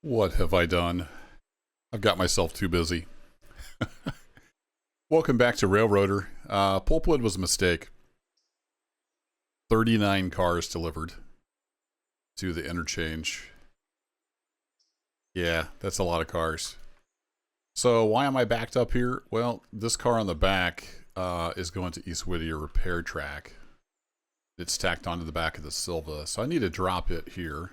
What have I done? I've got myself too busy. Welcome back to Railroader. Pulpwood was a mistake. 39 cars delivered to the interchange. Yeah, that's a lot of cars. So why am I backed up here? Well, this car on the back is going to East Whittier repair track. It's tacked onto the back of the Sylva, so I need to drop it here.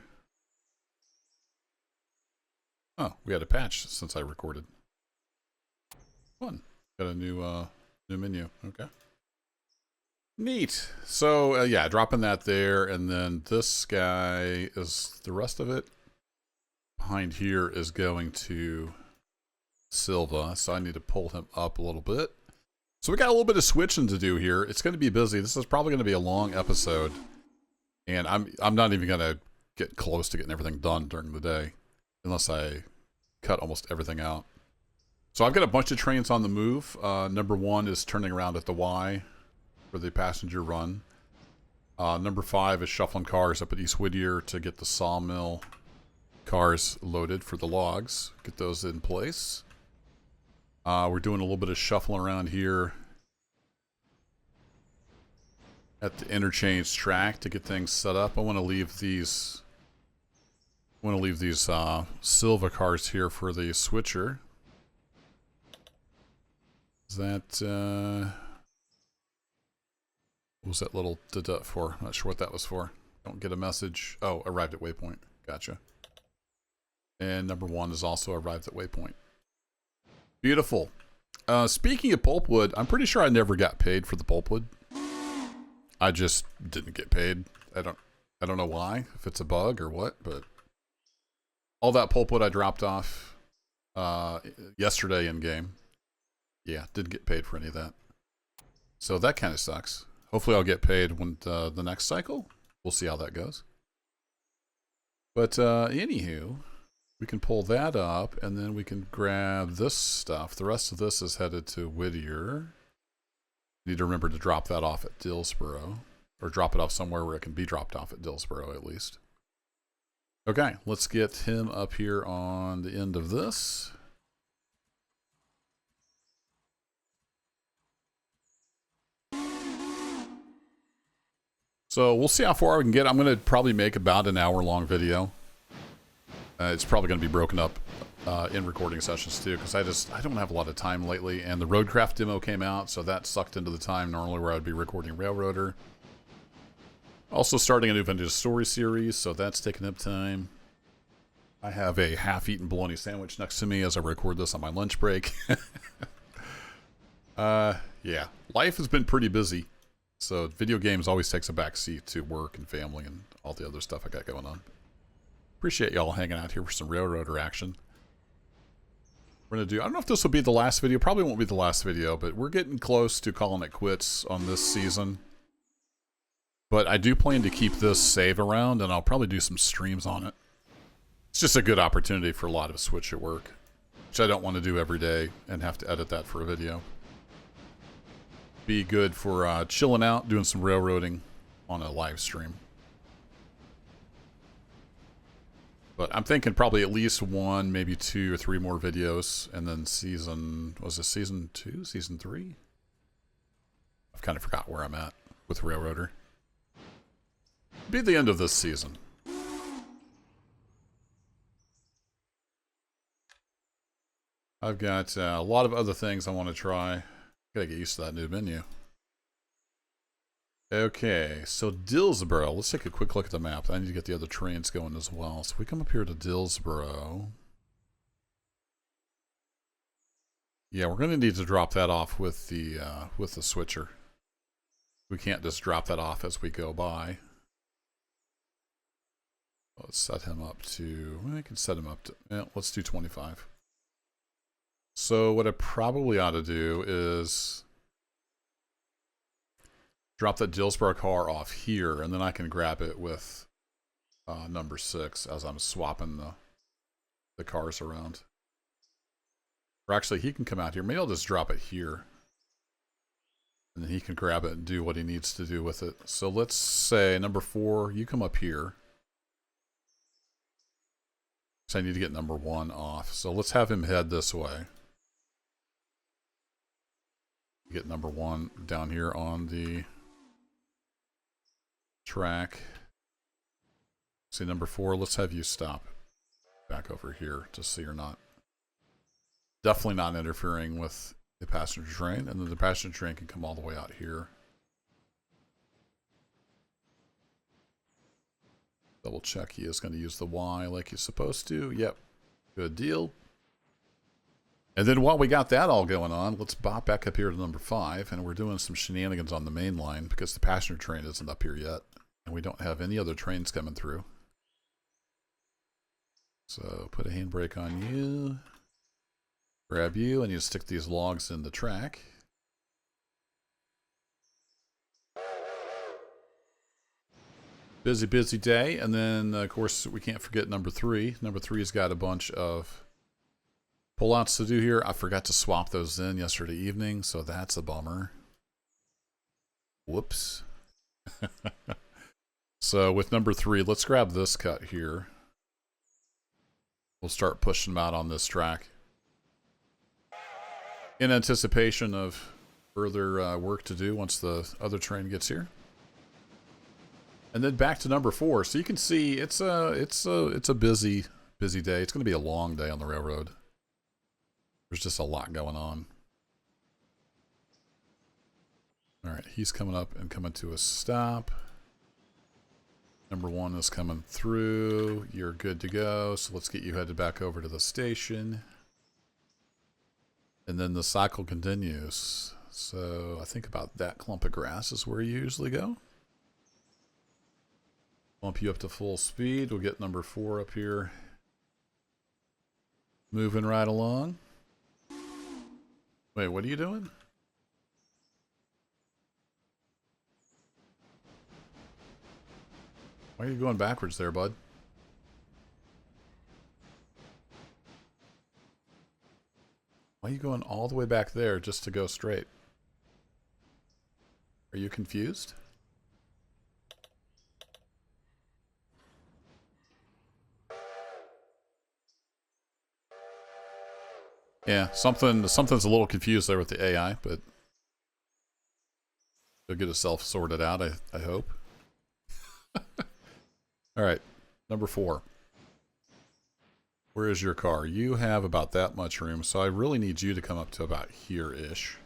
Oh, we had a patch since I recorded. Fun. Got a new menu. Okay. Neat. So, yeah, dropping that there, and then this guy is the rest of it. Behind here is going to Sylva, so I need to pull him up a little bit. So we got a little bit of switching to do here. It's going to be busy. This is probably going to be a long episode, and I'm not even going to get close to getting everything done during the day, unless I cut almost everything out. So I've got a bunch of trains on the move. Number 1 is turning around at the Y for the passenger run. Number 5 is shuffling cars up at East Whittier to get the sawmill cars loaded for the logs. Get those in place. We're doing a little bit of shuffling around here at the interchange track to get things set up. I want to leave these Sylva cars here for the switcher. Is that what was that little dut for? I'm not sure what that was for. Don't get a message. Oh, arrived at waypoint. Gotcha. And number 1 is also arrived at waypoint. Beautiful. Speaking of pulpwood, I'm pretty sure I never got paid for the pulpwood. I just didn't get paid. I don't know why, if it's a bug or what, but all that pulpwood I dropped off yesterday in game. Yeah, didn't get paid for any of that. So that kind of sucks. Hopefully I'll get paid when the next cycle. We'll see how that goes. But anywho, we can pull that up, and then we can grab this stuff. The rest of this is headed to Whittier. Need to remember to drop that off at Dillsboro, or drop it off somewhere where it can be dropped off at Dillsboro at least. Okay, let's get him up here on the end of this. So we'll see how far we can get. I'm going to probably make about an hour-long video. It's probably going to be broken up in recording sessions too, because I don't have a lot of time lately, and the Roadcraft demo came out, so that sucked into the time normally where I'd be recording Railroader. Also starting a new Vintage Story series, so that's taking up time. I have a half-eaten bologna sandwich next to me as I record this on my lunch break. Yeah, life has been pretty busy. So video games always takes a back seat to work and family and all the other stuff I got going on. Appreciate y'all hanging out here for some Railroader action. We're going to do, I don't know if this will be the last video. Probably won't be the last video, but we're getting close to calling it quits on this season. But I do plan to keep this save around, and I'll probably do some streams on it. It's just a good opportunity for a lot of switch at work, which I don't want to do every day and have to edit that for a video. Be good for chilling out, doing some railroading on a live stream. But I'm thinking probably at least 1, maybe 2 or 3 more videos, and then was it season 2, season 3? I've kind of forgot where I'm at with Railroader. Be the end of this season. I've got a lot of other things I want to try. Gotta get used to that new menu. Okay, so Dillsboro. Let's take a quick look at the map. I need to get the other trains going as well. So we come up here to Dillsboro. Yeah, we're gonna need to drop that off with the switcher. We can't just drop that off as we go by. Let's set him up to. I can set him up to. Yeah, let's do 25. So what I probably ought to do is drop that Dillsboro car off here, and then I can grab it with number 6 as I'm swapping the cars around. Or actually, he can come out here. Maybe I'll just drop it here. And then he can grab it and do what he needs to do with it. So let's say, number 4, you come up here. So I need to get number 1 off. So let's have him head this way. Get number 1 down here on the track. See, number 4, let's have you stop back over here to see or not. Definitely not interfering with the passenger train, and then the passenger train can come all the way out here. Double check he is going to use the Y like he's supposed to. Yep, good deal. And then while we got that all going on, let's bop back up here to number 5, and we're doing some shenanigans on the main line because the passenger train isn't up here yet, and we don't have any other trains coming through. So put a handbrake on you. Grab you, and you stick these logs in the track. Busy, busy day. And then, of course, we can't forget number 3. Number 3's got a bunch of pullouts to do here. I forgot to swap those in yesterday evening, so that's a bummer. Whoops. So with number 3, let's grab this cut here. We'll start pushing them out on this track in anticipation of further work to do once the other train gets here. And then back to number 4. So you can see it's a busy day. It's going to be a long day on the railroad. There's just a lot going on. All right, he's coming up and coming to a stop. Number 1 is coming through. You're good to go. So let's get you headed back over to the station. And then the cycle continues. So I think about that clump of grass is where you usually go. Bump you up to full speed. We'll get number 4 up here. Moving right along. Wait, what are you doing? Why are you going backwards there, bud? Why are you going all the way back there just to go straight? Are you confused? Yeah, something's a little confused there with the AI, but they'll get itself sorted out, I hope. All right, number 4. Where is your car? You have about that much room, so I really need you to come up to about here-ish.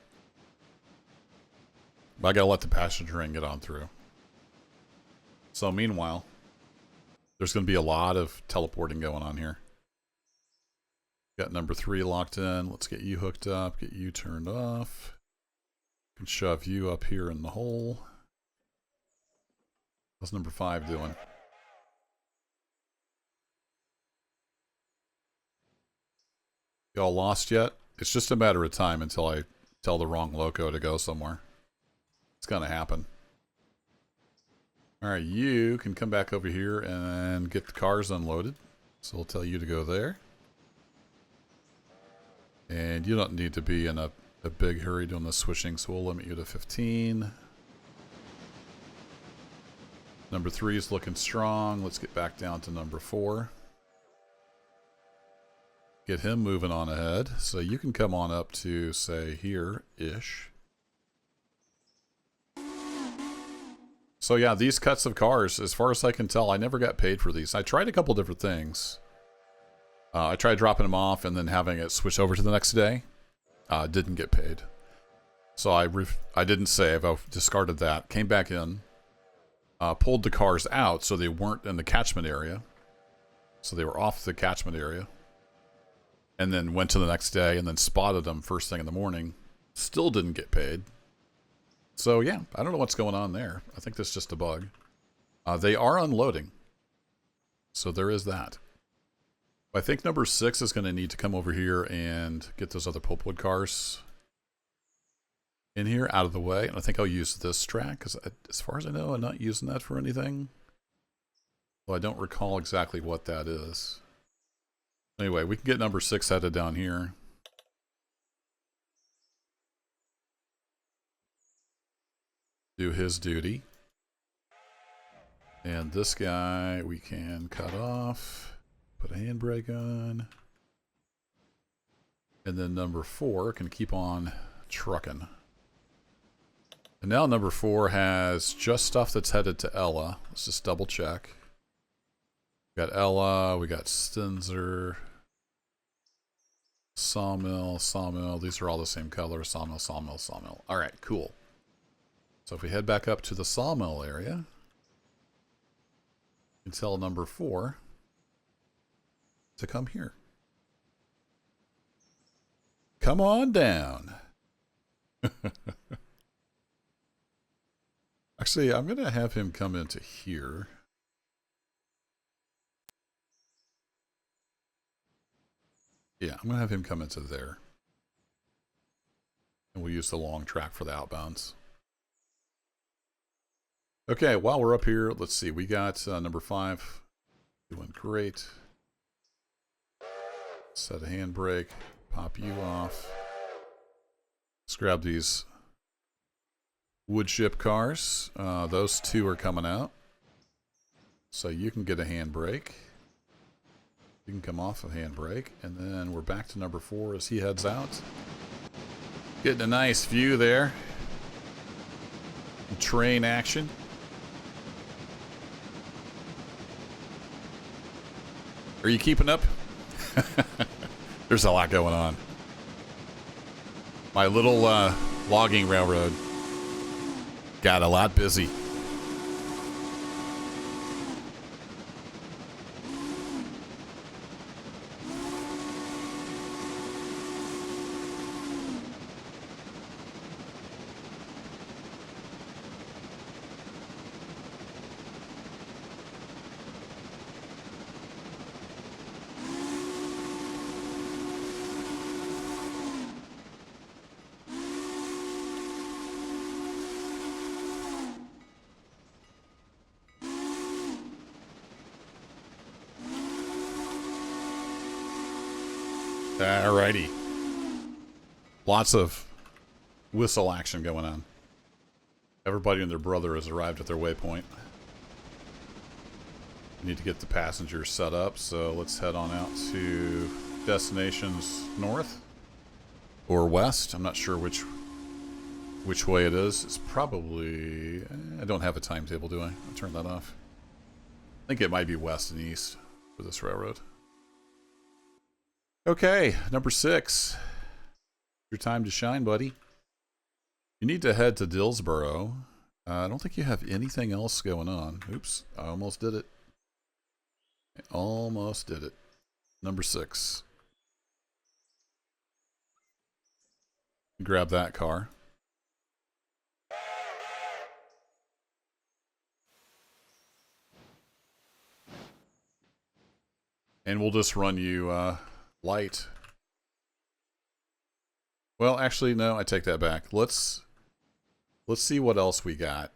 But I gotta let the passenger train get on through. So meanwhile, there's gonna be a lot of teleporting going on here. Got number 3 locked in. Let's get you hooked up, get you turned off. Can shove you up here in the hole. What's number 5 doing? Y'all lost yet? It's just a matter of time until I tell the wrong loco to go somewhere. It's gonna happen. Alright, you can come back over here and get the cars unloaded. So we'll tell you to go there. And you don't need to be in a big hurry doing the switching, so we'll limit you to 15. Number 3 is looking strong. Let's get back down to number 4. Get him moving on ahead. So you can come on up to, say, here-ish. So yeah, these cuts of cars, as far as I can tell, I never got paid for these. I tried a couple different things. I tried dropping them off and then having it switch over to the next day. Didn't get paid. So I didn't save. I discarded that. Came back in. Pulled the cars out so they weren't in the catchment area. So they were off the catchment area. And then went to the next day and then spotted them first thing in the morning. Still didn't get paid. So yeah, I don't know what's going on there. I think that's just a bug. They are unloading. So there is that. I think number 6 is going to need to come over here and get those other pulpwood cars in here out of the way. And I think I'll use this track because as far as I know, I'm not using that for anything. Well, I don't recall exactly what that is. Anyway, we can get number 6 headed down here. Do his duty. And this guy we can cut off. Put a handbrake on. And then number 4 can keep on trucking. And now number 4 has just stuff that's headed to Ella. Let's just double check. We got Ella, we got Stinzer, Sawmill, Sawmill. These are all the same color. Sawmill, Sawmill, Sawmill. All right, cool. So if we head back up to the Sawmill area, you can tell number 4 to come here. Come on down. Actually, I'm going to have him come into here. Yeah, I'm going to have him come into there. And we'll use the long track for the outbounds. Okay, while we're up here, let's see. We got number 5 doing great. Set a handbrake. Pop you off. Let's grab these wood chip cars. Those 2 are coming out. So you can get a handbrake. You can come off a handbrake. And then we're back to number 4 as he heads out. Getting a nice view there. Train action. Are you keeping up? There's a lot going on. My little logging railroad got a lot busy. Alrighty. Lots of whistle action going on. Everybody and their brother has arrived at their waypoint. We need to get the passengers set up, so let's head on out to destinations north or west. I'm not sure which way it is. It's probably... I don't have a timetable, do I? I'll turn that off. I think it might be west and east for this railroad. Okay, number 6. Your time to shine, buddy. You need to head to Dillsboro. I don't think you have anything else going on. Oops, I almost did it. I almost did it. Number 6. Grab that car. And we'll just run you light. Well, actually, no, I take that back. Let's see what else we got.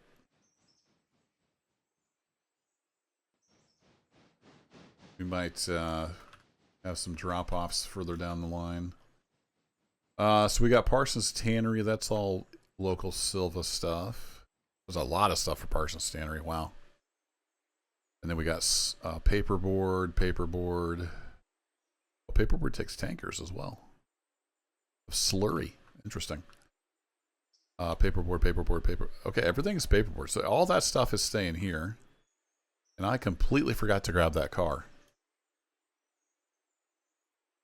We might have some drop-offs further down the line. So we got Parsons Tannery. That's all local Sylva stuff. There's a lot of stuff for Parsons Tannery. Wow. And then we got paperboard. Paperboard takes tankers as well. Slurry. Interesting. Paper. Okay, everything's paperboard. So all that stuff is staying here. And I completely forgot to grab that car.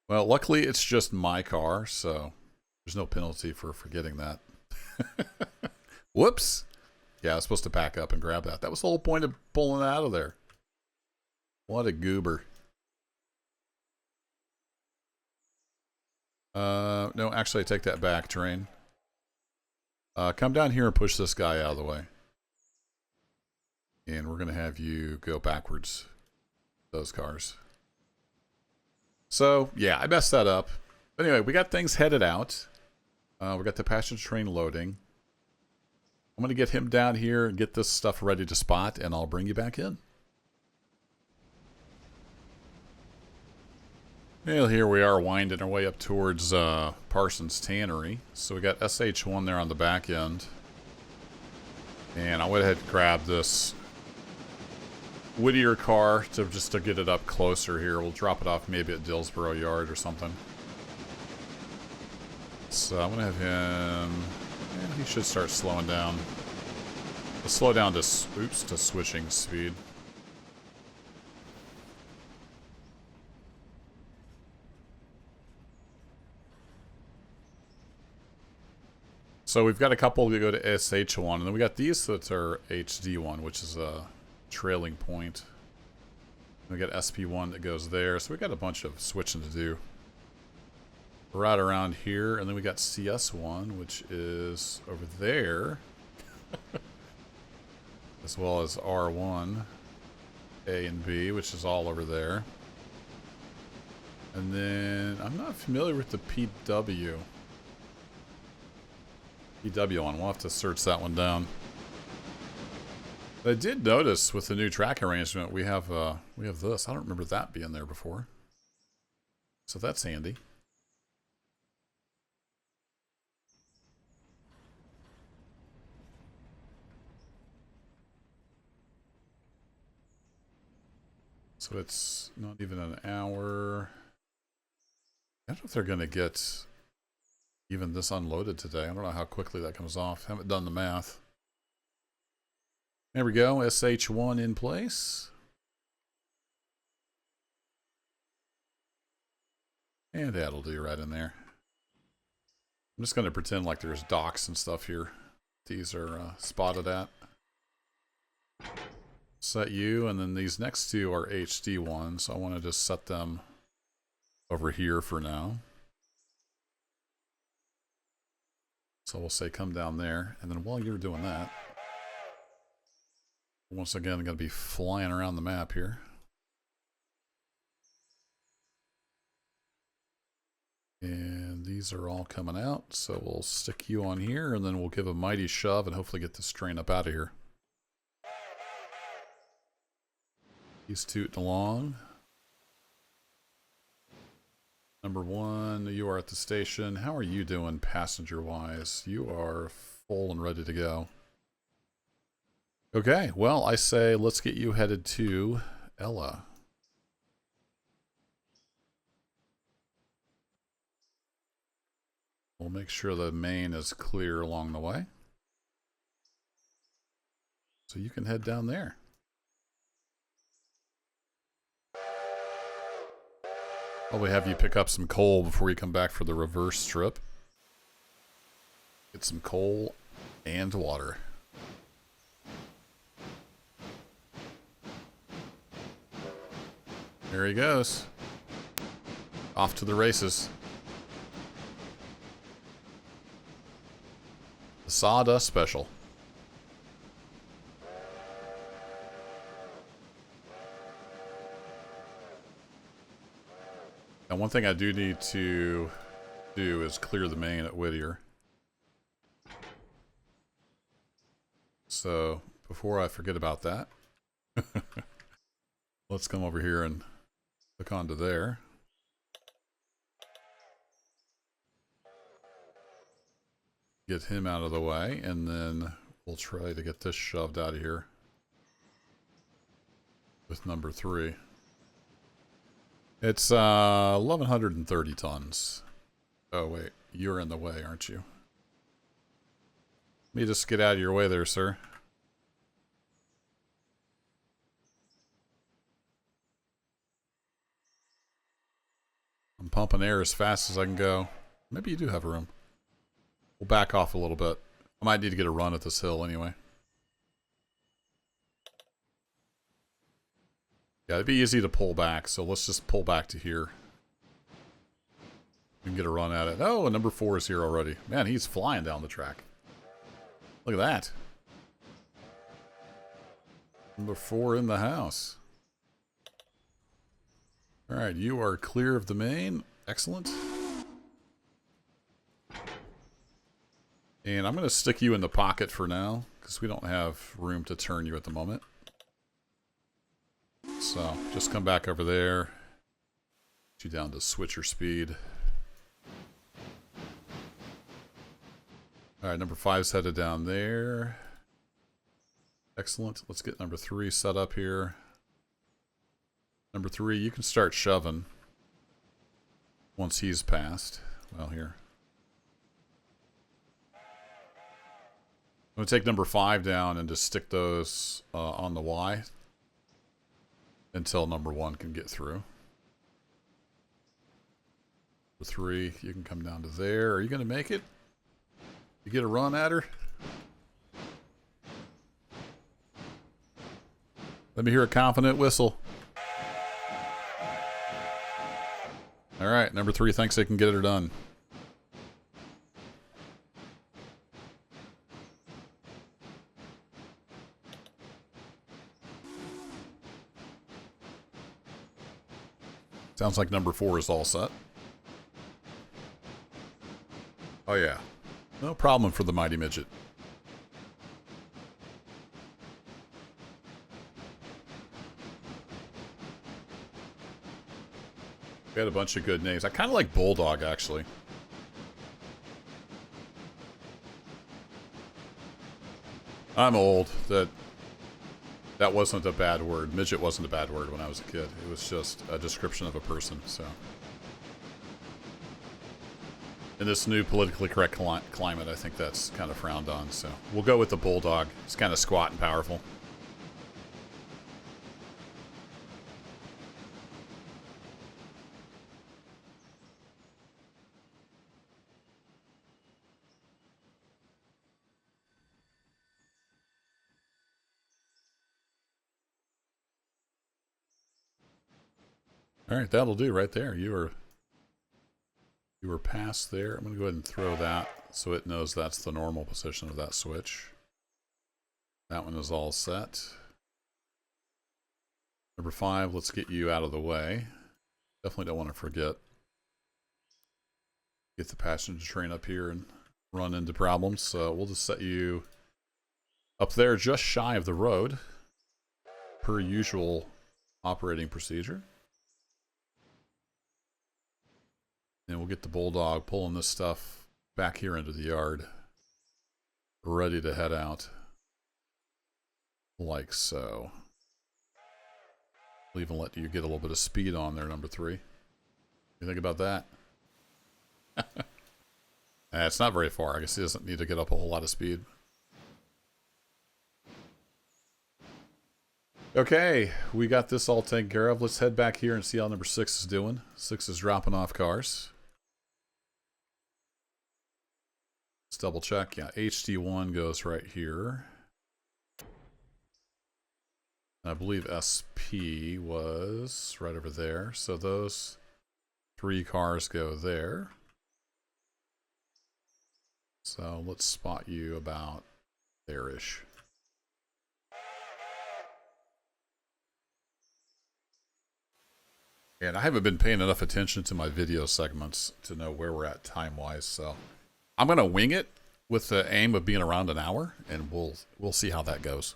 Well, luckily it's just my car, so there's no penalty for forgetting that. Whoops. Yeah, I was supposed to back up and grab that. That was the whole point of pulling it out of there. What a goober. No, actually I take that back, train. Come down here and push this guy out of the way. And we're going to have you go backwards. Those cars. So, yeah, I messed that up. But anyway, we got things headed out. We got the passenger train loading. I'm going to get him down here and get this stuff ready to spot, and I'll bring you back in. Well, here we are winding our way up towards Parsons Tannery. So we got SH1 there on the back end. And I went ahead and grabbed this Whittier car just to get it up closer here. We'll drop it off maybe at Dillsboro Yard or something. So I'm gonna have him. Yeah, he should start slowing down. Let's slow down to to switching speed. So we've got a couple to go to SH1, and then we got these that are HD1, which is a trailing point. We got SP1 that goes there, so we got a bunch of switching to do. Right around here, and then we got CS1, which is over there, as well as R1, A and B, which is all over there. And then I'm not familiar with the PW one. We'll have to search that one down. But I did notice with the new track arrangement we have this. I don't remember that being there before. So that's handy. So it's not even an hour. I don't know if they're going to get even this unloaded today. I don't know how quickly that comes off. Haven't done the math. There we go. SH1 in place. And that'll do right in there. I'm just going to pretend like there's docks and stuff here. These are spotted at. Set you, and then these next two are HD1, so I want to just set them over here for now. So we'll say come down there, and then while you're doing that, once again, I'm going to be flying around the map here. And these are all coming out, so we'll stick you on here, and then we'll give a mighty shove and hopefully get this train up out of here. He's tooting along. Number one, you are at the station. How are you doing passenger-wise? You are full and ready to go. Okay, well, I say let's get you headed to Ella. We'll make sure the main is clear along the way. So you can head down there. Probably have you pick up some coal before you come back for the reverse trip. Get some coal and water. There he goes. Off to the races. The Sawdust Special. Now, one thing I do need to do is clear the main at Whittier. So, before I forget about that, let's come over here and click onto there. Get him out of the way, and then we'll try to get this shoved out of here with number 3. It's 1,130 tons. Oh, wait. You're in the way, aren't you? Let me just get out of your way there, sir. I'm pumping air as fast as I can go. Maybe you do have room. We'll back off a little bit. I might need to get a run at this hill anyway. Yeah, it'd be easy to pull back, so let's just pull back to here. We can get a run at it. Oh, and number 4 is here already. Man, he's flying down the track. Look at that. Number 4 in the house. Alright, you are clear of the main. Excellent. And I'm going to stick you in the pocket for now, because we don't have room to turn you at the moment. So, just come back over there. Get you down to switcher speed. Alright, number 5's headed down there. Excellent. Let's get number 3 set up here. Number 3, you can start shoving once he's passed. Well, here. I'm going to take number 5 down and just stick those on the Y until number 1 can get through. Number 3, you can come down to there. Are you going to make it? You get a run at her? Let me hear a confident whistle. All right, number 3 thinks they can get her done. Sounds like number 4 is all set. Oh yeah, no problem for the mighty midget. We had a bunch of good names. I kind of like Bulldog, actually. I'm old. That wasn't a bad word. Midget wasn't a bad word when I was a kid. It was just a description of a person, so. In this new politically correct climate, I think that's kind of frowned on, so. We'll go with the Bulldog. It's kind of squat and powerful. All right, that'll do right there. You were past there. I'm going to go ahead and throw that so it knows that's the normal position of that switch. That one is all set. Number 5, let's get you out of the way. Definitely don't want to forget. Get the passenger train up here and run into problems. So we'll just set you up there just shy of the road, per usual operating procedure. And we'll get the Bulldog pulling this stuff back here into the yard, ready to head out, like so. We'll even let you get a little bit of speed on there, number 3. You think about that? It's not very far. I guess he doesn't need to get up a whole lot of speed. Okay, we got this all taken care of. Let's head back here and see how number 6 is doing. 6 is dropping off cars. Let's double check. Yeah, HD1 goes right here. I believe SP was right over there. So those 3 cars go there. So let's spot you about there-ish. And I haven't been paying enough attention to my video segments to know where we're at time-wise, so I'm going to wing it with the aim of being around an hour, and we'll see how that goes.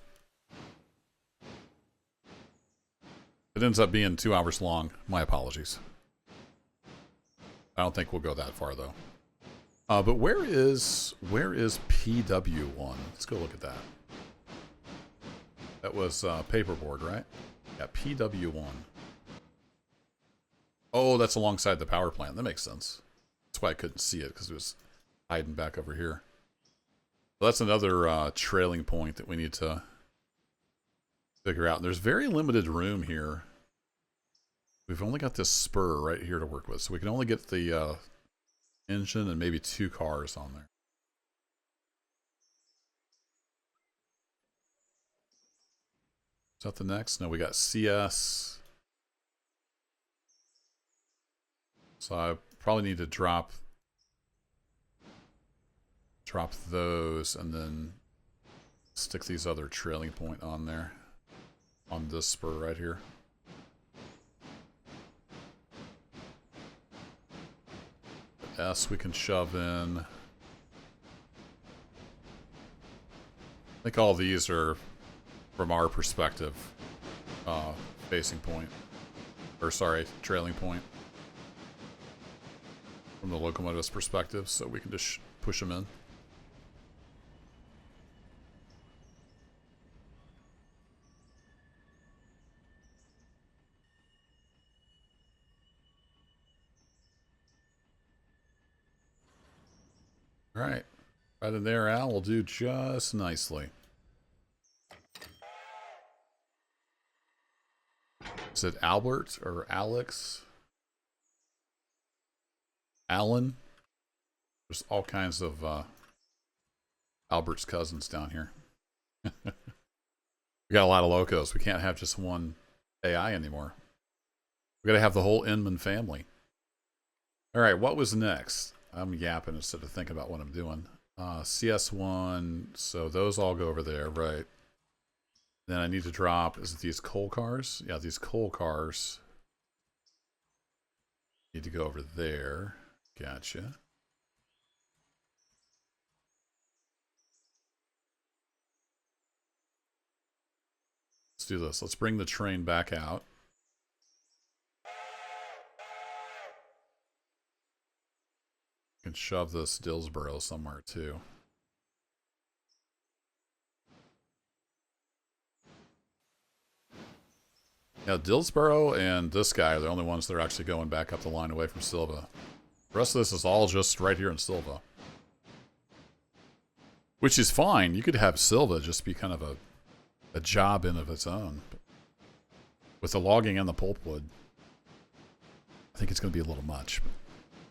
If it ends up being 2 hours long, my apologies. I don't think we'll go that far, though. But where is PW1? Let's go look at that. That was paperboard, right? Yeah, PW1. Oh, that's alongside the power plant. That makes sense. That's why I couldn't see it, because it was hiding back over here. So that's another trailing point that we need to figure out. And there's very limited room here. We've only got this spur right here to work with, so we can only get the engine and maybe 2 cars on there. Is that the next? No, we got CS. So I probably need to drop those and then stick these other trailing point on there, on this spur right here. S we can shove in. I think all these are, from our perspective, facing point. Or sorry, trailing point. From the locomotive's perspective, so we can just push them in. Alright. Right in there, Al, will do just nicely. Is it Albert or Alex? Alan? There's all kinds of Albert's cousins down here. We got a lot of locos. We can't have just one AI anymore. We gotta have the whole Inman family. Alright, what was next? I'm yapping instead of thinking about what I'm doing. CS1, so those all go over there, right. Then I need to drop, is it these coal cars? Yeah, these coal cars need to go over there. Gotcha. Let's do this. Let's bring the train back out. Can shove this Dillsboro somewhere too. Yeah, Dillsboro and this guy are the only ones that are actually going back up the line away from Sylva. The rest of this is all just right here in Sylva. Which is fine. You could have Sylva just be kind of a job in of its own. But with the logging and the pulpwood, I think it's going to be a little much.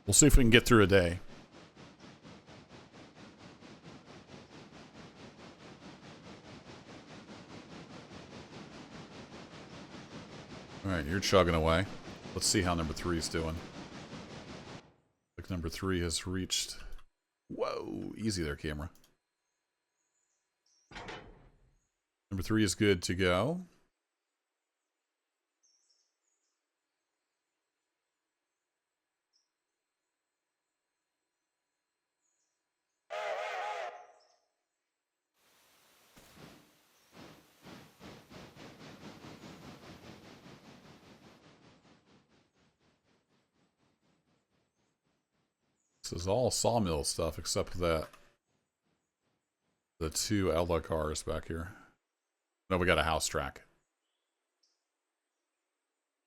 We'll see if we can get through a day. Alright, you're chugging away. Let's see how number 3 is doing. Like number 3 has reached... Whoa! Easy there, camera. Number 3 is good to go. This is all sawmill stuff except that. The 2 outlaw cars back here. No, we got a house track.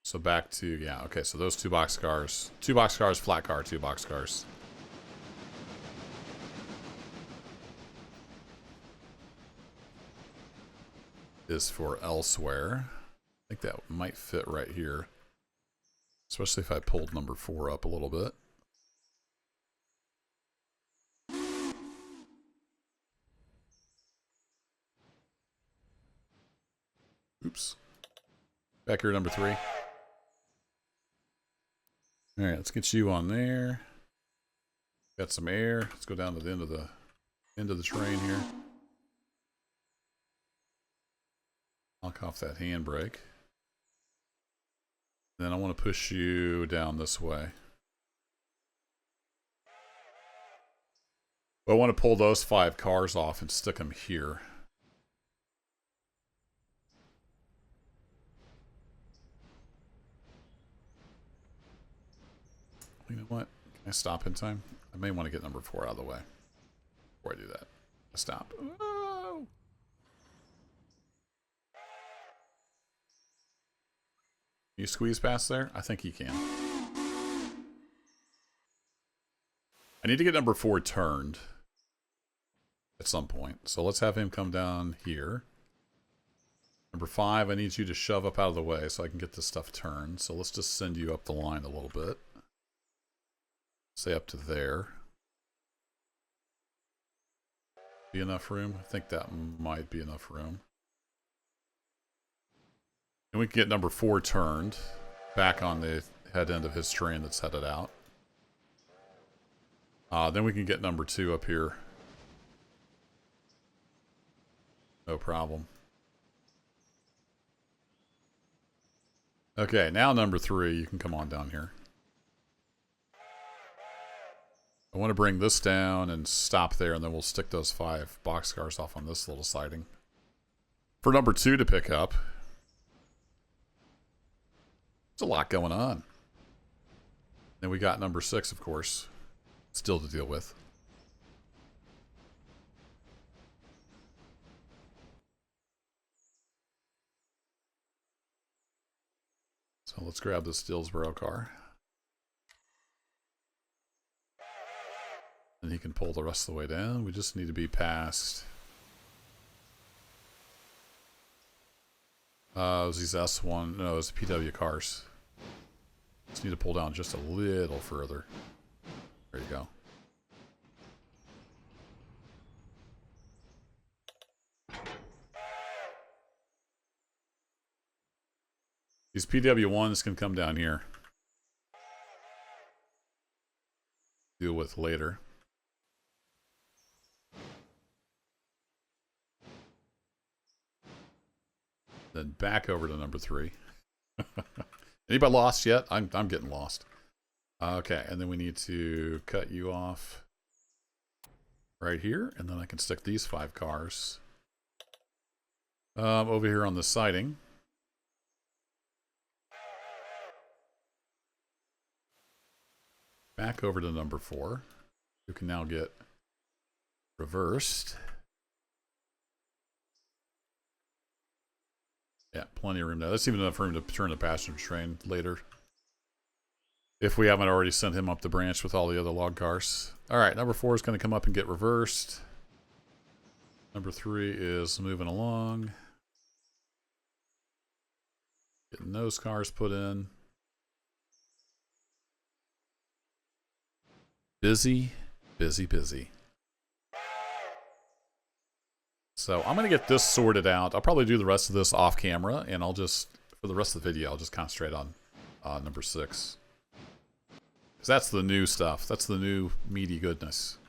So back to, yeah, okay, so those 2 boxcars. 2 boxcars, flat car, 2 boxcars. Is for elsewhere. I think that might fit right here. Especially if I pulled number 4 up a little bit. Oops. Back here, number 3. Alright, let's get you on there. Got some air. Let's go down to the end of the train here. Knock off that handbrake. Then I want to push you down this way. But I want to pull those 5 cars off and stick them here. You know what? Can I stop in time? I may want to get number 4 out of the way before I do that. Stop. Oh! Can you squeeze past there? I think you can. I need to get number 4 turned at some point. So let's have him come down here. Number 5, I need you to shove up out of the way so I can get this stuff turned. So let's just send you up the line a little bit. Say up to there. Be enough room? I think that might be enough room. And we can get number 4 turned back on the head end of his train that's headed out. Then we can get number 2 up here. No problem. Okay, now number 3, you can come on down here. I want to bring this down and stop there, and then we'll stick those 5 boxcars off on this little siding. For number 2 to pick up. There's a lot going on. Then we got number 6, of course, still to deal with. So let's grab this Dillsboro car. And he can pull the rest of the way down. We just need to be past. It was these S1. No, it was PW cars. Just need to pull down just a little further. There you go. These PW1s can come down here. Deal with later. Then back over to number 3. Anybody lost yet? I'm getting lost. Okay, and then we need to cut you off right here, and then I can stick these 5 cars over here on the siding. Back over to number 4. You can now get reversed. Yeah, plenty of room now. That's even enough room to turn the passenger train later. If we haven't already sent him up the branch with all the other log cars. Alright, number 4 is going to come up and get reversed. Number 3 is moving along. Getting those cars put in. Busy, busy, busy. So I'm going to get this sorted out. I'll probably do the rest of this off camera, and I'll just, for the rest of the video, I'll just concentrate on number 6. Because that's the new stuff. That's the new meaty goodness.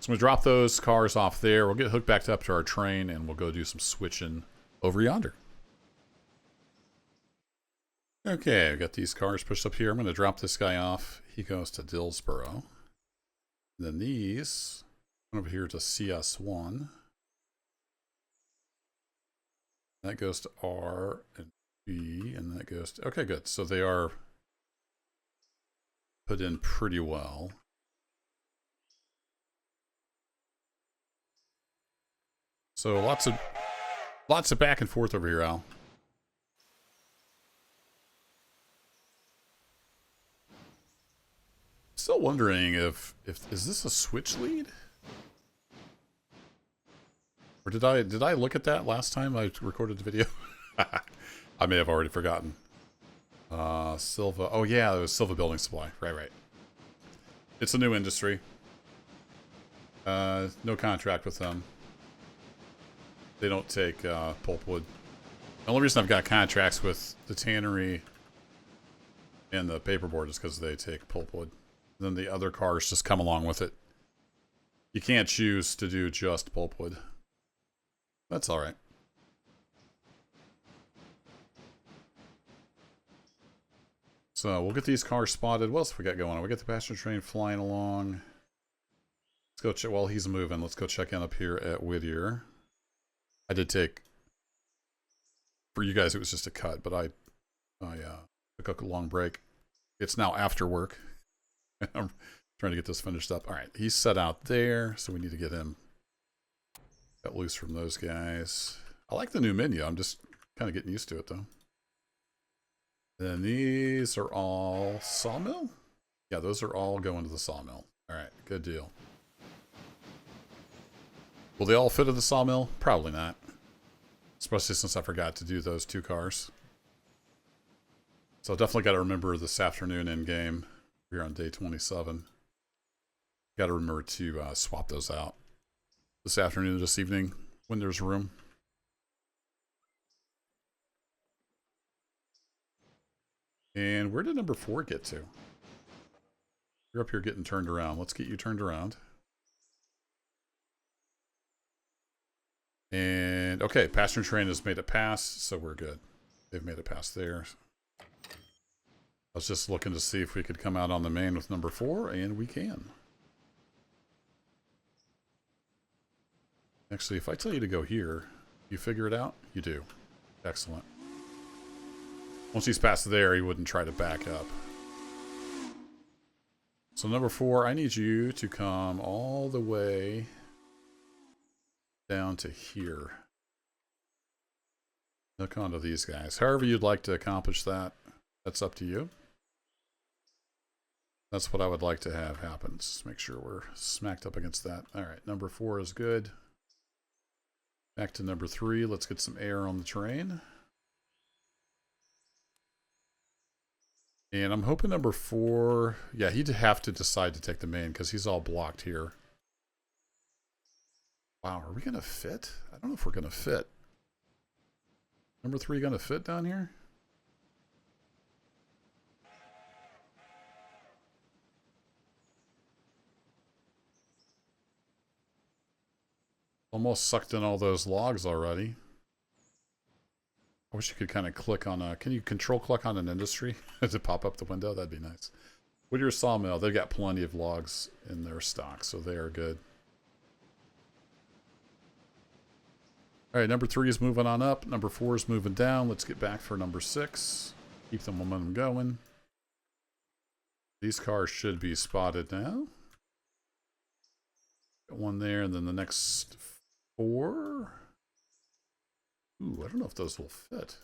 So I'm going to drop those cars off there. We'll get hooked back up to our train, and we'll go do some switching over yonder. Okay, I've got these cars pushed up here. I'm going to drop this guy off. He goes to Dillsboro. And then these over here to CS1. That goes to R and B, and that goes to... Okay, good. So they are put in pretty well. So lots of back and forth over here, Al. Still wondering if is this a switch lead? Or did I look at that last time I recorded the video? I may have already forgotten. Sylva. Oh yeah, it was Sylva Building Supply. Right. It's a new industry. No contract with them. They don't take pulpwood. The only reason I've got contracts with the tannery and the paperboard is because they take pulpwood. Then the other cars just come along with it. You can't choose to do just pulpwood. That's alright. So we'll get these cars spotted. What else have we got going on? We got the passenger train flying along. Let's go check while he's moving. Let's go check in up here at Whittier. I did take, for you guys it was just a cut, but I took a long break. It's now after work. I'm trying to get this finished up. All right, he's set out there, so we need to get him cut loose from those guys. I like the new menu. I'm just kind of getting used to it, though. And these are all sawmill? Yeah, those are all going to the sawmill. All right, good deal. Will they all fit in the sawmill? Probably not. Especially since I forgot to do those 2 cars. So definitely got to remember this afternoon in game. We're on day 27. Got to remember to swap those out this afternoon or this evening when there's room. And where did number 4 get to? You're up here getting turned around. Let's get you turned around. And okay, passenger train has made it pass, so we're good. They've made it past there. I was just looking to see if we could come out on the main with number 4, and we can. Actually, if I tell you to go here, you figure it out? You do. Excellent. Once he's past there, he wouldn't try to back up. So number 4, I need you to come all the way down to here. Hook onto these guys. However you'd like to accomplish that, that's up to you. That's what I would like to have happen. Let's make sure we're smacked up against that. All right, number 4 is good. Back to number 3. Let's get some air on the train. And I'm hoping number 4... Yeah, he'd have to decide to take the main because he's all blocked here. Wow, are we going to fit? I don't know if we're going to fit. Number 3 going to fit down here? Almost sucked in all those logs already. I wish you could kind of click on a... Can you control click on an industry to pop up the window? That'd be nice. Whittier Sawmill, they've got plenty of logs in their stock, so they are good. All right, number 3 is moving on up. Number 4 is moving down. Let's get back for number 6. Keep the momentum going. These cars should be spotted now. Got one there, and then the next 4. Ooh, I don't know if those will fit.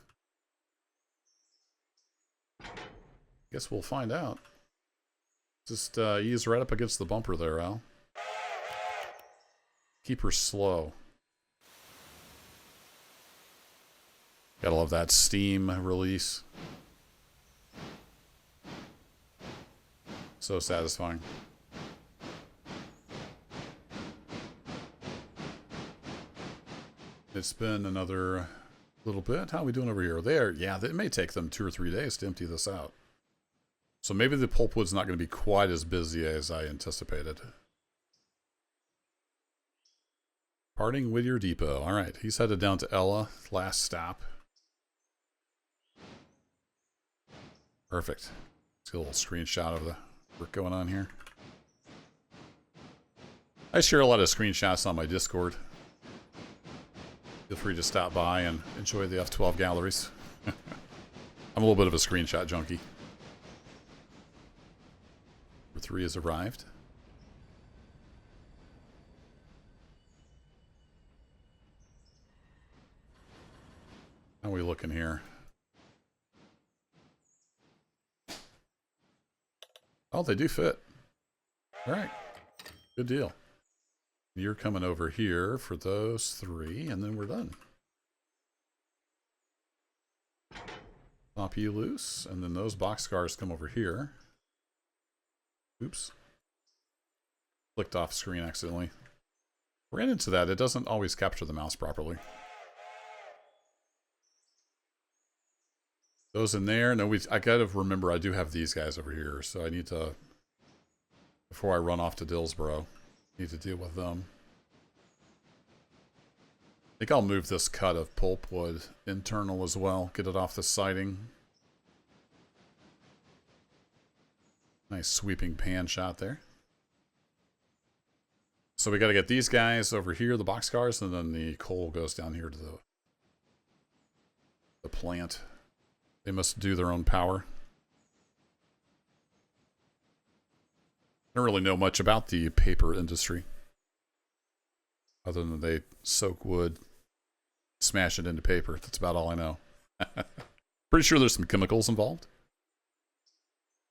Guess we'll find out. Just ease right up against the bumper there, Al. Keep her slow. Gotta love that steam release. So satisfying. It's been another little bit. How are we doing over here? There, yeah, it may take them 2 or 3 days to empty this out. So maybe the pulpwood's not going to be quite as busy as I anticipated. Parting Whittier Depot. All right, he's headed down to Ella. Last stop. Perfect. Let's get a little screenshot of the work going on here. I share a lot of screenshots on my Discord. Feel free to stop by and enjoy the F12 galleries. I'm a little bit of a screenshot junkie. Number 3 has arrived. How are we looking here? Oh, they do fit. All right. Good deal. You're coming over here for those 3, and then we're done. Pop you loose, and then those boxcars come over here. Oops. Clicked off screen accidentally. Ran into that. It doesn't always capture the mouse properly. Those in there. No, I gotta remember I do have these guys over here, so I need to, before I run off to Dillsboro, need to deal with them. I think I'll move this cut of pulpwood internal as well. Get it off the siding. Nice sweeping pan shot there. So we got to get these guys over here, the boxcars, and then the coal goes down here to the plant. They must do their own power. I don't really know much about the paper industry, other than they soak wood, smash it into paper. That's about all I know. Pretty sure there's some chemicals involved.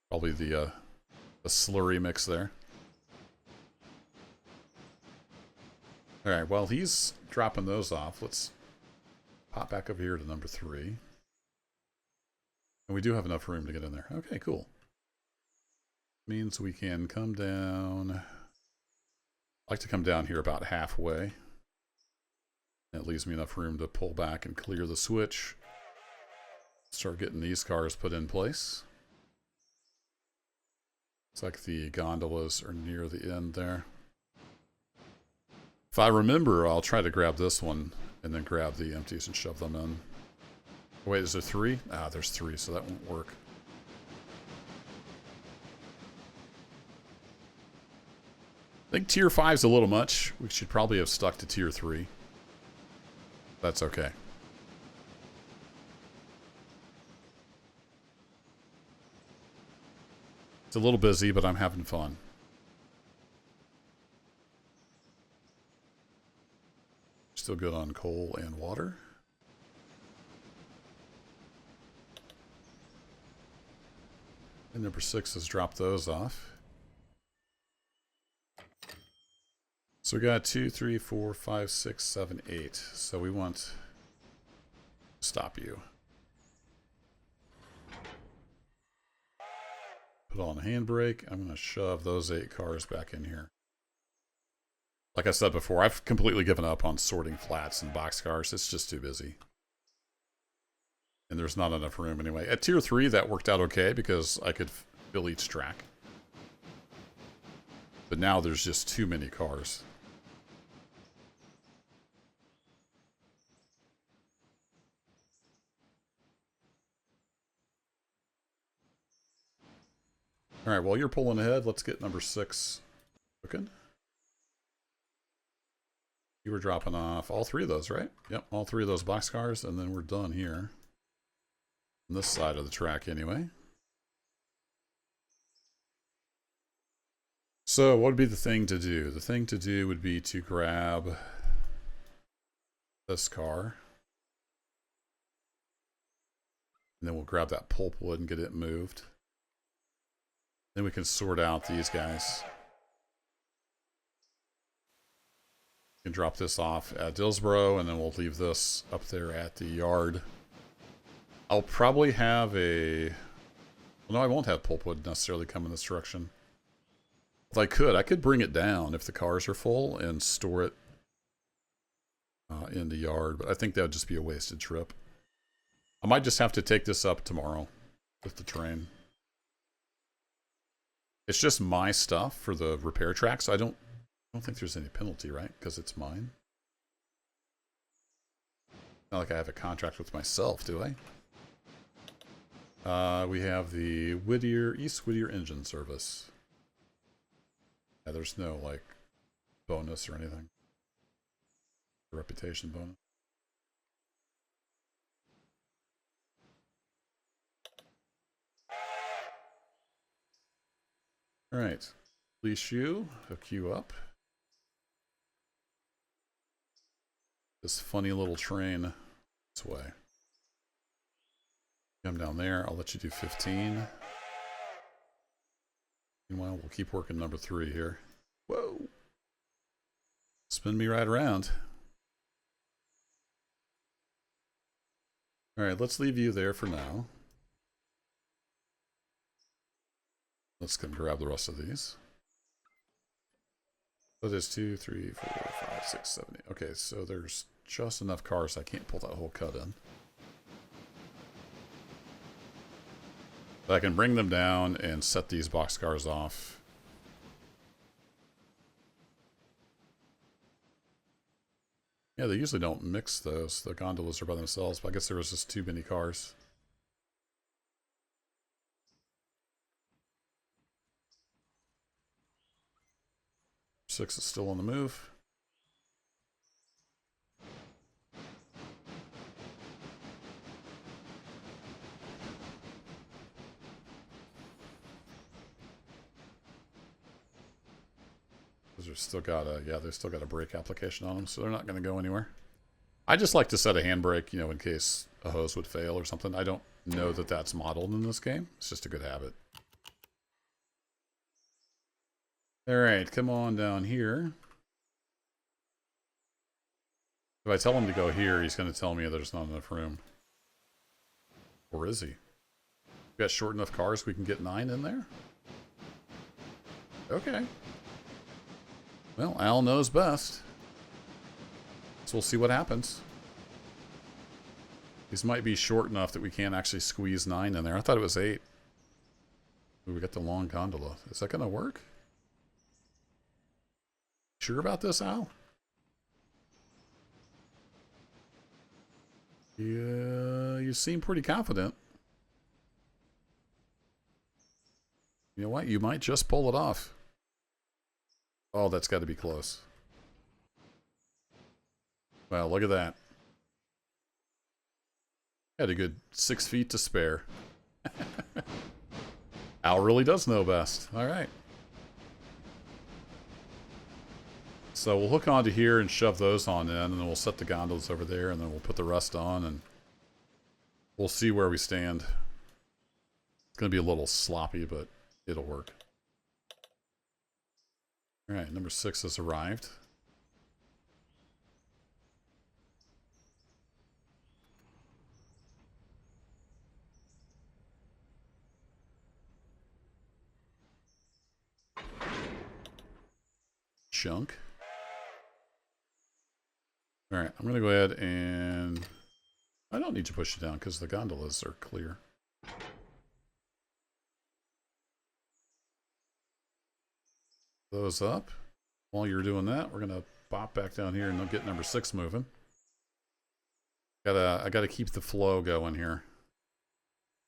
Probably the slurry mix there. All right, while he's dropping those off, let's pop back over here to number 3. And we do have enough room to get in there. Okay, cool. Means we can come down. I like to come down here about halfway. That leaves me enough room to pull back and clear the switch. Start getting these cars put in place. Looks like the gondolas are near the end there. If I remember, I'll try to grab this one and then grab the empties and shove them in. Wait, is there 3? Ah, there's 3, so that won't work. I think tier 5 is a little much. We should probably have stuck to tier 3. That's okay. It's a little busy, but I'm having fun. Still good on coal and water. And number 6 is drop those off. So we got 2, 3, 4, 5, 6, 7, 8. So we want to stop you. Put on handbrake. I'm going to shove those 8 cars back in here. Like I said before, I've completely given up on sorting flats and boxcars. It's just too busy. And there's not enough room anyway. At tier 3, that worked out okay because I could fill each track. But now there's just too many cars. Alright, while you're pulling ahead, let's get number 6 cooking. You were dropping off all 3 of those, right? Yep, all 3 of those boxcars, and then we're done here. On this side of the track, anyway. So, what would be the thing to do? The thing to do would be to grab this car. And then we'll grab that pulpwood and get it moved. Then we can sort out these guys. We can drop this off at Dillsboro, and then we'll leave this up there at the yard. I'll probably have a... Well, no, I won't have pulpwood necessarily come in this direction. If I could bring it down if the cars are full and store it in the yard, but I think that would just be a wasted trip. I might just have to take this up tomorrow with the train. It's just my stuff for the repair track, so I don't think there's any penalty, right? Because it's mine. Not like I have a contract with myself, do I? We have the East Whittier engine service. Yeah, there's no, like, bonus or anything. Reputation bonus. Alright. Leash you. Hook you up. This funny little train this way. Come down there. I'll let you do 15. Meanwhile, we'll keep working number 3 here. Whoa! Spin me right around. Alright, let's leave you there for now. Let's come grab the rest of these. So there's 2, 3, 4, 5, 6, 7, 8. Okay, so there's just enough cars I can't pull that whole cut in. But I can bring them down and set these boxcars off. Yeah, they usually don't mix those. The gondolas are by themselves, but I guess there was just too many cars. Six is still on the move. They've still got a, yeah, they've still got a brake application on them, so they're not going to go anywhere. I just like to set a handbrake, you know, in case a hose would fail or something. I don't know that that's modeled in this game. It's just a good habit. All right, come on down here. If I tell him to go here, he's going to tell me there's not enough room. Or is he? We got short enough cars we can get 9 in there? Okay. Well, Al knows best. So we'll see what happens. These might be short enough that we can't actually squeeze 9 in there. I thought it was 8. Ooh, we got the long gondola. Is that going to work? Sure about this, Al? Yeah, you seem pretty confident. You know what? You might just pull it off. Oh, that's got to be close. Well, look at that. Had a good 6 feet to spare. Al really does know best. All right. So we'll hook onto here and shove those on in, and then we'll set the gondolas over there, and then we'll put the rest on, and we'll see where we stand. It's going to be a little sloppy, but it'll work. All right, number 6 has arrived. Junk. All right, I'm going to go ahead and... I don't need to push it down because the gondolas are clear. Those up. While you're doing that, we're going to bop back down here and get number 6 moving. I gotta keep the flow going here.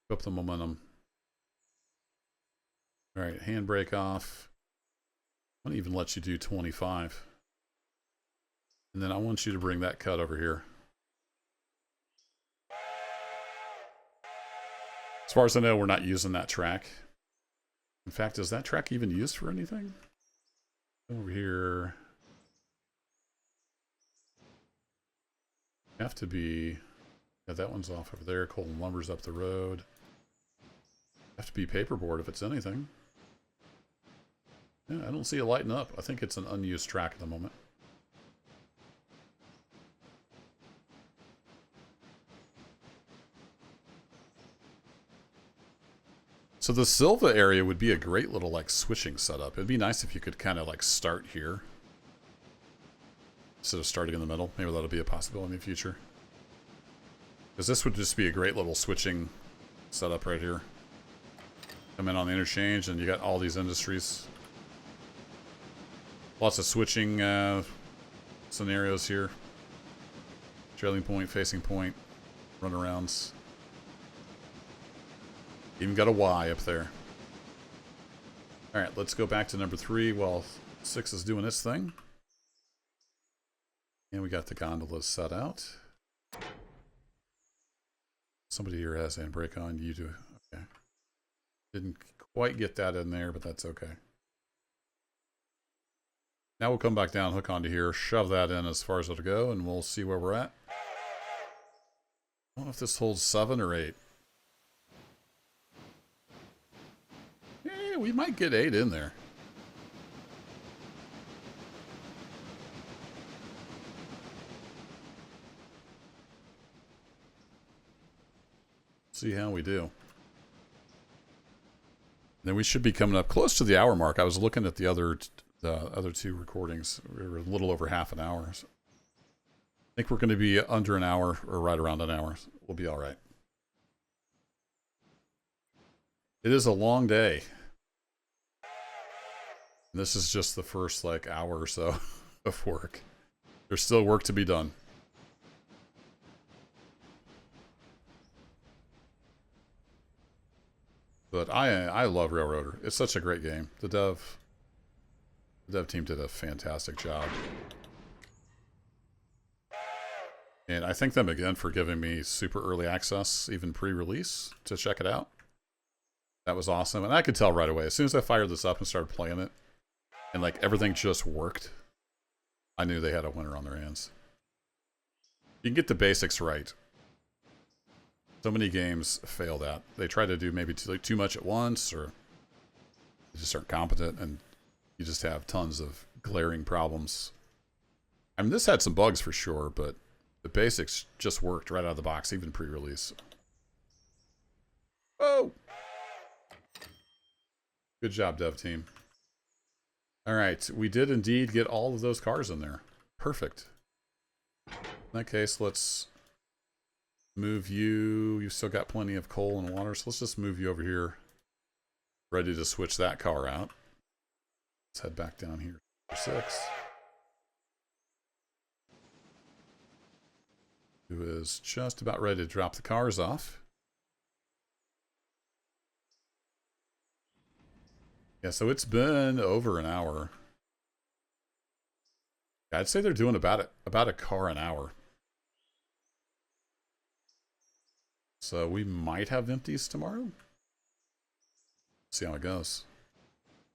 Keep up the momentum. All right, handbrake off. I won't even let you do 25. And then I want you to bring that cut over here. As far as I know, we're not using that track. In fact, is that track even used for anything? Over here. Have to be... Yeah, that one's off over there. Coal and lumber's up the road. Have to be paperboard if it's anything. Yeah, I don't see it lighting up. I think it's an unused track at the moment. So the Sylva area would be a great little like switching setup. It'd be nice if you could kind of like start here instead of starting in the middle. Maybe that'll be a possibility in the future. Because this would just be a great little switching setup right here. Come in on the interchange and you got all these industries. Lots of switching scenarios here. Trailing point, facing point, runarounds. Even got a Y up there. Alright, let's go back to number 3 while 6 is doing its thing. And we got the gondolas set out. Somebody here has handbrake on. You do. Okay. Didn't quite get that in there, but that's okay. Now we'll come back down, hook onto here, shove that in as far as it'll go, and we'll see where we're at. I don't know if this holds 7 or 8. Yeah, we might get 8 in there. See how we do. Then we should be coming up close to the hour mark. I was looking at the other 2 recordings. We were a little over half an hour. So I think we're going to be under an hour or right around an hour. We'll be all right. It is a long day. And this is just the first like hour or so of work. There's still work to be done. But I love Railroader. It's such a great game. The dev team did a fantastic job. And I thank them again for giving me super early access, even pre-release, to check it out. That was awesome. And I could tell right away, as soon as I fired this up and started playing it, and like everything just worked, I knew they had a winner on their hands. You can get the basics right. So many games fail that. They try to do maybe too much at once, or they just aren't competent, and you just have tons of glaring problems. I mean, this had some bugs for sure, but the basics just worked right out of the box, even pre-release. Oh! Good job, dev team. All right, we did indeed get all of those cars in there. Perfect. In that case, let's move you. You've still got plenty of coal and water, so let's just move you over here. Ready to switch that car out. Let's head back down here. 6. Who is just about ready to drop the cars off. Yeah, so it's been over an hour. I'd say they're doing about a car an hour. So we might have empties tomorrow. See how it goes.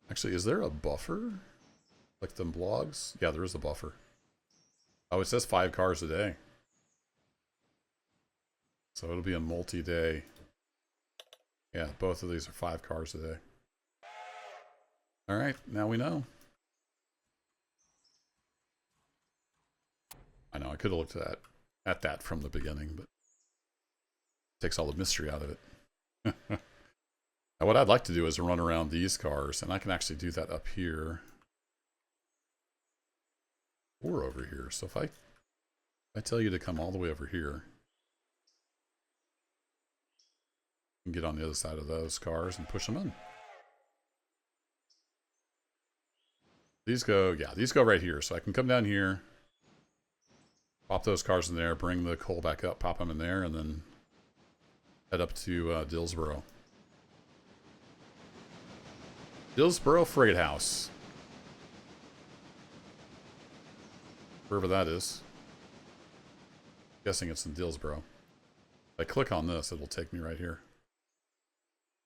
Actually, is there a buffer? Like them blogs? Yeah, there is a buffer. Oh, it says 5 cars a day. So it'll be a multi-day Yeah, both of these are 5 cars a day. All right, now we know. I know I could have looked at that from the beginning, but it takes all the mystery out of it. Now, what I'd like to do is run around these cars, and I can actually do that up here or over here. So if I tell you to come all the way over here, you can get on the other side of those cars and push them in. These go right here. So I can come down here, pop those cars in there, bring the coal back up, pop them in there, and then head up to Dillsboro. Dillsboro Freight House. Wherever that is. I'm guessing it's in Dillsboro. If I click on this, it'll take me right here.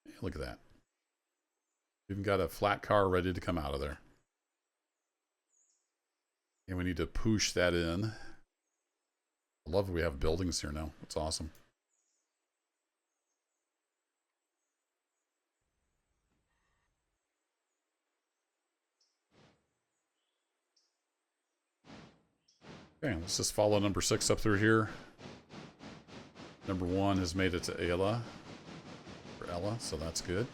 Yeah, look at that. Even got a flat car ready to come out of there. And we need to push that in. I love we have buildings here now. That's awesome. Okay, let's just follow number 6 up through here. Number 1 has made it to Ella. For Ella, so that's good.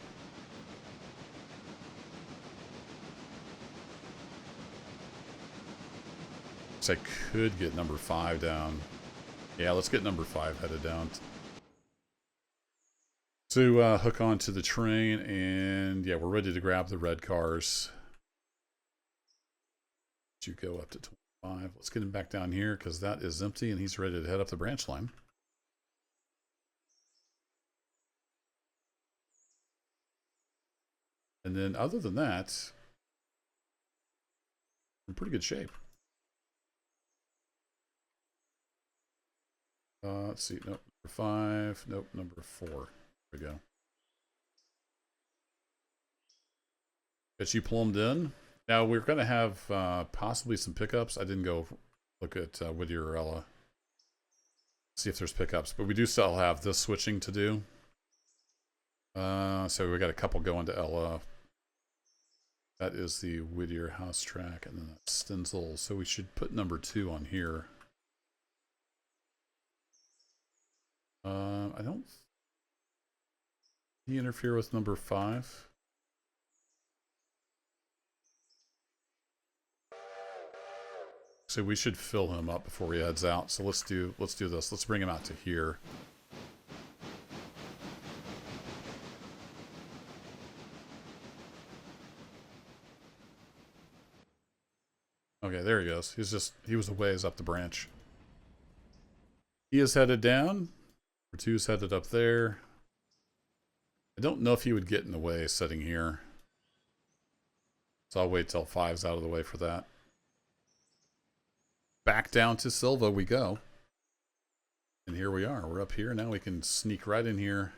So I could get number 5 down. Yeah, let's get number 5 headed down to hook onto the train, and yeah, we're ready to grab the red cars. You go up to 25. Let's get him back down here because that is empty, and he's ready to head up the branch line. And then, other than that, we're in pretty good shape. Let's see. Nope. Number 5. Nope. Number 4. There we go. Get you plumbed in. Now, we're going to have possibly some pickups. I didn't go look at Whittier or Ella. See if there's pickups. But we do still have this switching to do. So we got a couple going to Ella. That is the Whittier house track. And then that's Stenzel. So we should put number 2 on here. I don't... Can he interfere with number 5? So we should fill him up before he heads out. So let's do this. Let's bring him out to here. Okay, there he goes. He was a ways up the branch. He is headed down. Number 2's headed up there. I don't know if he would get in the way sitting here. So I'll wait till 5's out of the way for that. Back down to Sylva we go. And here we are. We're up here. Now we can sneak right in here.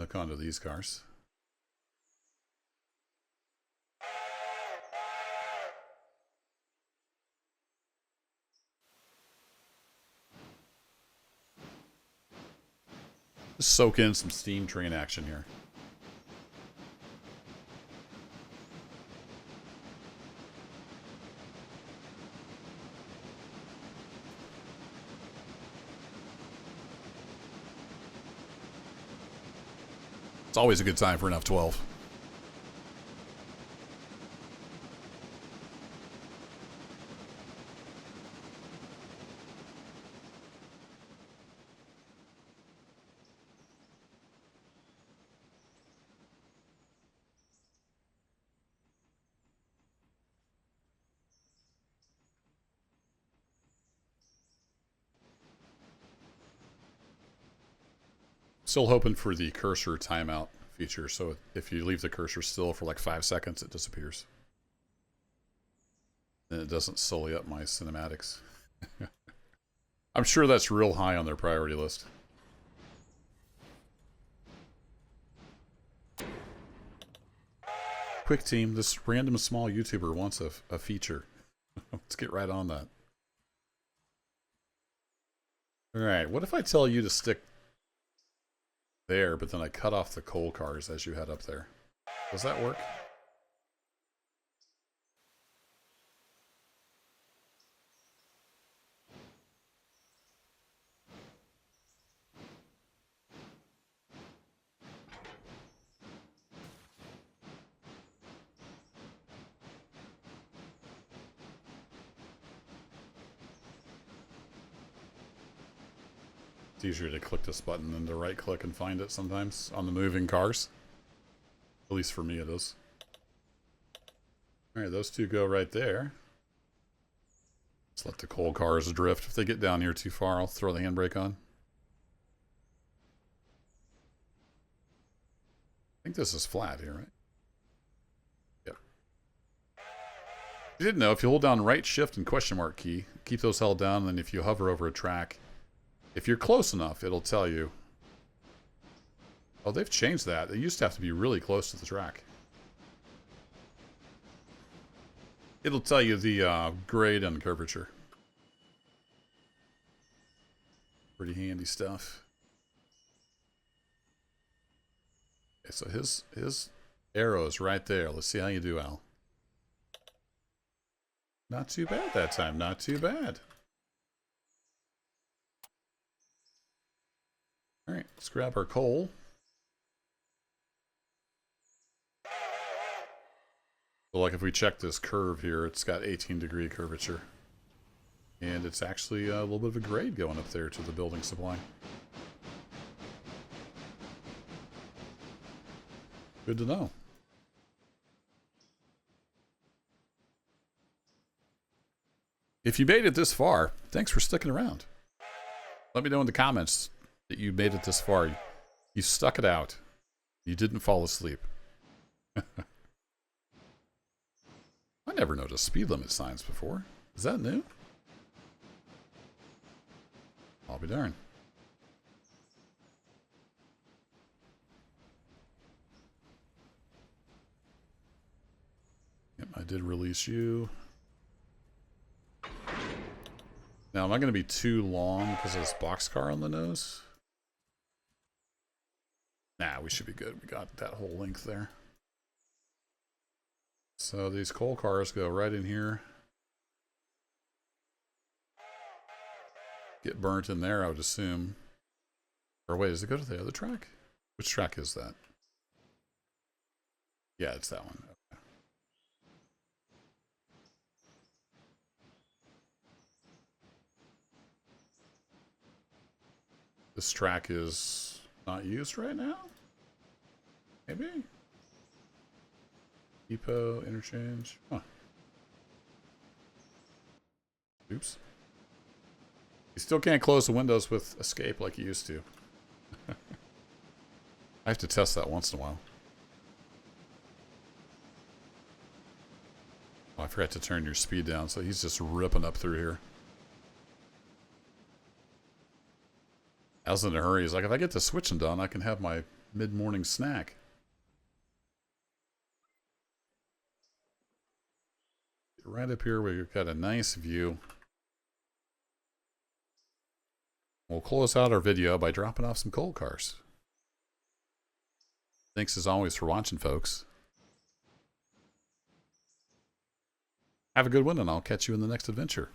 Hook onto these cars. Just soak in some steam train action here. It's always a good time for an F-12. Still hoping for the cursor timeout feature, so if you leave the cursor still for like 5 seconds, it disappears. And it doesn't sully up my cinematics. I'm sure that's real high on their priority list. Quick team, this random small YouTuber wants a feature. Let's get right on that. Alright, what if I tell you to stick there, but then I cut off the coal cars as you head up there. Does that work? It's easier to click this button than to right click and find it sometimes on the moving cars. At least for me it is. Alright, those two go right there. Let's let the coal cars drift. If they get down here too far, I'll throw the handbrake on. I think this is flat here, right? Yep. You didn't know, if you hold down right shift and question mark key, keep those held down, and then if you hover over a track, if you're close enough, it'll tell you. Oh, they've changed that. They used to have to be really close to the track. It'll tell you the grade and curvature. Pretty handy stuff. Okay, so his arrow is right there. Let's see how you do, Al. Not too bad that time. Not too bad. Alright, let's grab our coal. So like if we check this curve here, it's got 18-degree curvature. And it's actually a little bit of a grade going up there to the building supply. Good to know. If you made it this far, thanks for sticking around. Let me know in the comments that you made it this far. You stuck it out. You didn't fall asleep. I never noticed speed limit signs before. Is that new? I'll be darned. Yep, I did release you. Now, am I going to be too long because of this boxcar on the nose? Nah, we should be good. We got that whole length there. So these coal cars go right in here. Get burnt in there, I would assume. Or wait, does it go to the other track? Which track is that? Yeah, it's that one. Okay. This track is not used right now? Maybe? Depot, interchange. Huh. Oops. You still can't close the windows with escape like you used to. I have to test that once in a while. Oh, I forgot to turn your speed down, so he's just ripping up through here. Al's in a hurry. He's like, if I get the switching done, I can have my mid-morning snack. Right up here, we've got a nice view. We'll close out our video by dropping off some coal cars. Thanks as always for watching, folks. Have a good one, and I'll catch you in the next adventure.